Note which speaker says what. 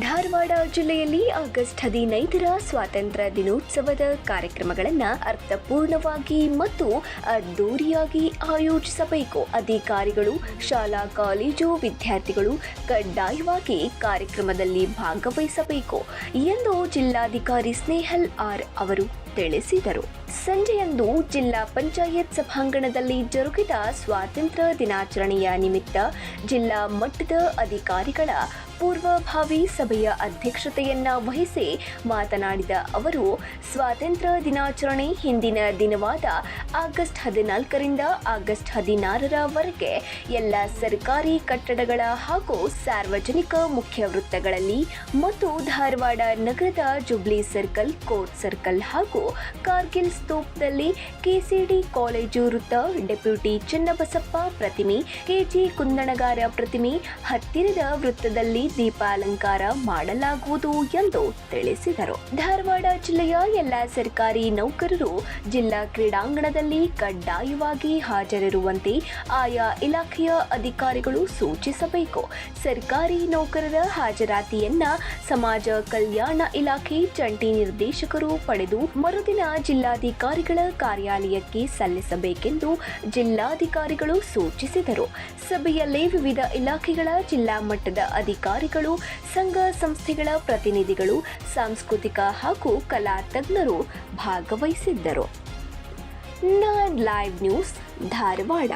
Speaker 1: ಧಾರವಾಡ ಜಿಲ್ಲೆಯಲ್ಲಿ ಆಗಸ್ಟ್ 15ರ ಸ್ವಾತಂತ್ರ್ಯ ದಿನೋತ್ಸವದ ಕಾರ್ಯಕ್ರಮಗಳನ್ನು ಅರ್ಥಪೂರ್ಣವಾಗಿ ಮತ್ತು ಅದ್ದೂರಿಯಾಗಿ ಆಯೋಜಿಸಬೇಕು. ಅಧಿಕಾರಿಗಳು, ಶಾಲಾ ಕಾಲೇಜು ವಿದ್ಯಾರ್ಥಿಗಳು ಕಡ್ಡಾಯವಾಗಿ ಕಾರ್ಯಕ್ರಮದಲ್ಲಿ ಭಾಗವಹಿಸಬೇಕು ಎಂದು ಜಿಲ್ಲಾಧಿಕಾರಿ ಸ್ನೇಹಲ್ ಆರ್ ಅವರು ತಿಳಿಸಿದರು. ಸಂಜೆಯಂದು ಜಿಲ್ಲಾ ಪಂಚಾಯತ್ ಸಭಾಂಗಣದಲ್ಲಿ ಜರುಗಿದ ಸ್ವಾತಂತ್ರ್ಯ ದಿನಾಚರಣೆಯ ನಿಮಿತ್ತ ಜಿಲ್ಲಾ ಮಟ್ಟದ ಅಧಿಕಾರಿಗಳ ಪೂರ್ವಭಾವಿ ಸಭೆಯ ಅಧ್ಯಕ್ಷತೆಯನ್ನ ವಹಿಸಿ ಮಾತನಾಡಿದ ಅವರು, ಸ್ವಾತಂತ್ರ್ಯ ದಿನಾಚರಣೆ ಹಿಂದಿನ ದಿನವಾದ ಆಗಸ್ಟ್ 14ರಿಂದ ಆಗಸ್ಟ್ 16ರವರೆಗೆ ಎಲ್ಲ ಸರ್ಕಾರಿ ಕಟ್ಟಡಗಳ ಹಾಗೂ ಸಾರ್ವಜನಿಕ ಮುಖ್ಯ ವೃತ್ತಗಳಲ್ಲಿ ಮತ್ತು ಧಾರವಾಡ ನಗರದ ಜುಬ್ಲಿ ಸರ್ಕಲ್, ಕೋರ್ಟ್ ಸರ್ಕಲ್ ಹಾಗೂ ಕಾರ್ಗಿಲ್ ಸ್ತೂಪದಲ್ಲಿ, ಕೆಸಿಡಿ ಕಾಲೇಜು ವೃತ್ತ, ಡೆಪ್ಯೂಟಿ ಚನ್ನಬಸಪ್ಪ ಪ್ರತಿಮೆ, ಕೆಜಿ ಕುಂದಣಗಾರ ಪ್ರತಿಮೆ ಹತ್ತಿರದ ವೃತ್ತದಲ್ಲಿ ದೀಪಾಲಂಕಾರ ಮಾಡಲಾಗುವುದು ಎಂದು ತಿಳಿಸಿದರು. ಧಾರವಾಡ ಜಿಲ್ಲೆಯ ಎಲ್ಲ ಸರ್ಕಾರಿ ನೌಕರರು ಜಿಲ್ಲಾ ಕ್ರೀಡಾಂಗಣದಲ್ಲಿ ಕಡ್ಡಾಯವಾಗಿ ಹಾಜರಿರುವಂತೆ ಆಯಾ ಇಲಾಖೆಯ ಅಧಿಕಾರಿಗಳು ಸೂಚಿಸಬೇಕು. ಸರ್ಕಾರಿ ನೌಕರರ ಹಾಜರಾತಿಯನ್ನ ಸಮಾಜ ಕಲ್ಯಾಣ ಇಲಾಖೆ ಜಂಟಿ ನಿರ್ದೇಶಕರು ಪಡೆದು ಮರುದಿನ ಜಿಲ್ಲಾಧಿಕಾರಿಗಳ ಕಾರ್ಯಾಲಯಕ್ಕೆ ಸಲ್ಲಿಸಬೇಕೆಂದು ಜಿಲ್ಲಾಧಿಕಾರಿಗಳು ಸೂಚಿಸಿದರು. ಸಭೆಯಲ್ಲಿ ವಿವಿಧ ಇಲಾಖೆಗಳ ಜಿಲ್ಲಾ ಮಟ್ಟದ ಅಧಿಕಾರಿಗಳು, ಸಂಘ ಸಂಸ್ಥೆಗಳ ಪ್ರತಿನಿಧಿಗಳು, ಸಾಂಸ್ಕೃತಿಕ ಹಾಗೂ ಕಲಾ ತಜ್ಞರು ಭಾಗವಹಿಸಿದ್ದರು. ನಾನ್ ಲೈವ್ ನ್ಯೂಸ್ ಧಾರವಾಡ.